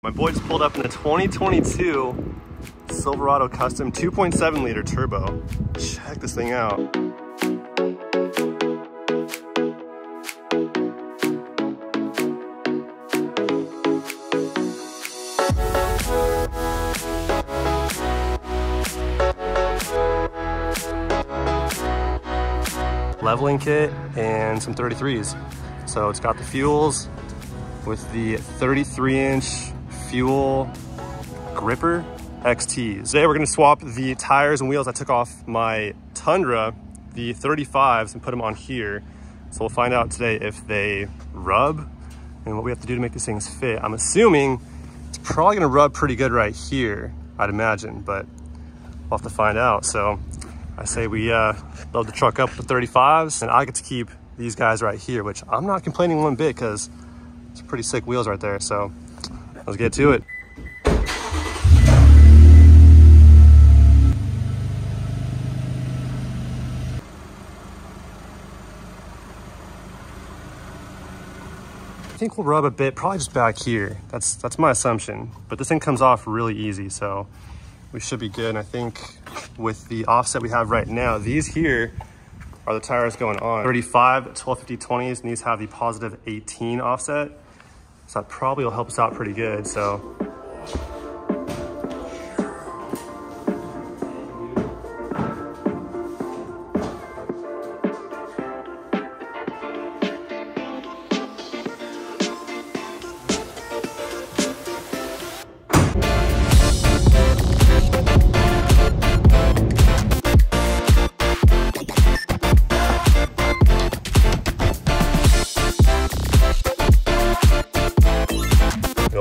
My boy just pulled up in a 2022 Silverado Custom 2.7 liter turbo. Check this thing out. Leveling kit and some 33's. So it's got the fuels with the 33-inch fuel gripper XTs. Today we're gonna swap the tires and wheels I took off my Tundra, the 35's, and put them on here. So we'll find out today if they rub and what we have to do to make these things fit. I'm assuming it's probably gonna rub pretty good right here, I'd imagine, but we'll have to find out. So I say we load the truck up with the 35's, and I get to keep these guys right here, which I'm not complaining one bit because it's pretty sick wheels right there. So let's get to it. I think we'll rub a bit, probably just back here. That's my assumption, but this thing comes off really easy, so we should be good. And I think with the offset we have right now, these here are the tires going on. 35, 1250 20s, and these have the positive 18 offset. So that probably will help us out pretty good, so.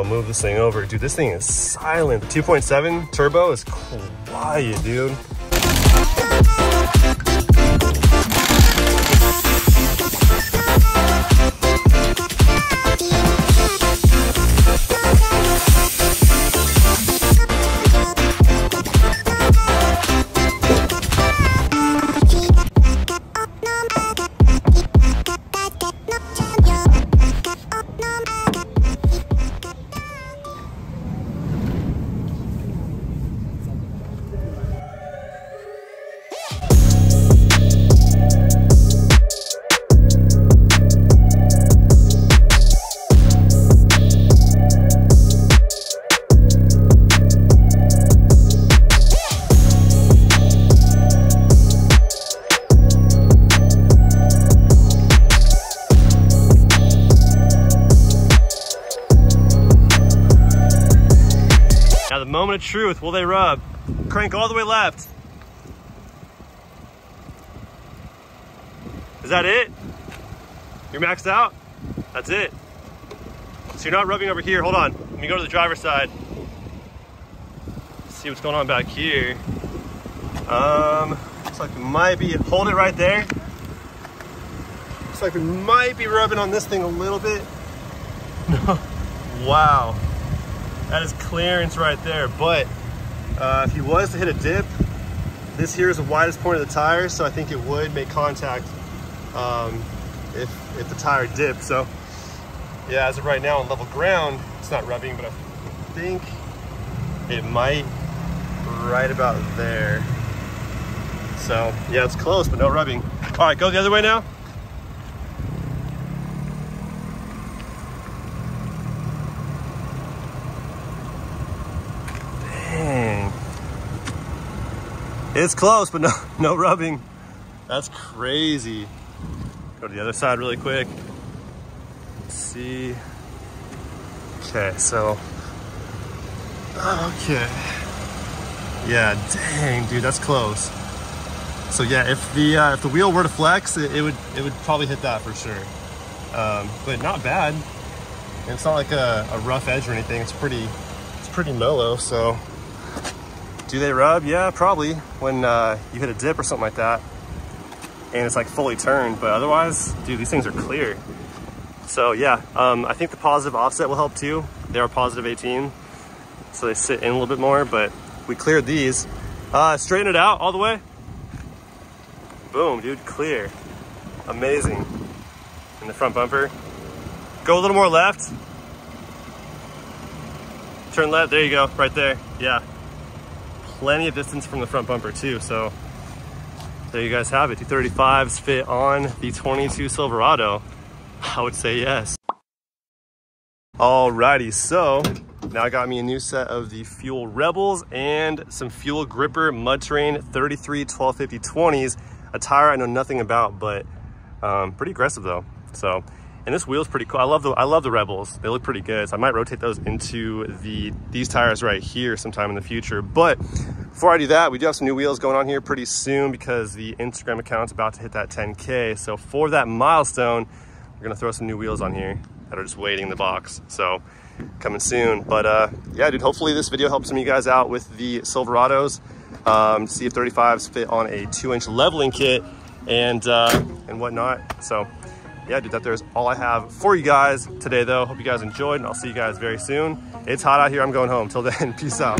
Move this thing over. Dude, this thing is silent. The 2.7 turbo is quiet, dude. Now the moment of truth, will they rub? Crank all the way left. Is that it? You're maxed out? That's it. So you're not rubbing over here. Hold on, let me go to the driver's side. See what's going on back here. Looks like we might be, hold it right there. Looks like we might be rubbing on this thing a little bit. No, wow. That is clearance right there, but if he was to hit a dip, this here is the widest point of the tire, so I think it would make contact if the tire dipped. So yeah, as of right now on level ground, it's not rubbing, but I think it might right about there. So yeah, it's close, but no rubbing. All right, go the other way now. It's close, but no rubbing. That's crazy. Go to the other side really quick. Let's see. Okay, so, okay. Yeah, dang, dude, that's close. So yeah, if the wheel were to flex, it would probably hit that for sure. But not bad. And it's not like a rough edge or anything. It's pretty mellow, so. Do they rub? Yeah, probably when you hit a dip or something like that and it's like fully turned, but otherwise, dude, these things are clear. So yeah, I think the positive offset will help too. They are positive 18, so they sit in a little bit more, but we cleared these. Straighten it out all the way. Boom, dude, clear. Amazing. In the front bumper. Go a little more left. Turn left, there you go, right there. Yeah, plenty of distance from the front bumper too. So there you guys have it. 235s fit on the 22 Silverado. I would say yes. Alrighty, so now I got me a new set of the Fuel Rebels and some Fuel Gripper Mud Terrain 33 1250 20s. A tire I know nothing about, but pretty aggressive though. So, and this wheel's pretty cool. I love the Rebels. They look pretty good. So I might rotate those into these tires right here sometime in the future. But before I do that, we do have some new wheels going on here pretty soon because the Instagram account's about to hit that 10K. So for that milestone, we're gonna throw some new wheels on here that are just waiting in the box. So coming soon. But yeah, dude, hopefully this video helps some of you guys out with the Silverados. See if 35s fit on a 2-inch leveling kit and whatnot. So yeah, dude, that is all I have for you guys today though. Hope you guys enjoyed, and I'll see you guys very soon. It's hot out here, I'm going home. Till then, peace out.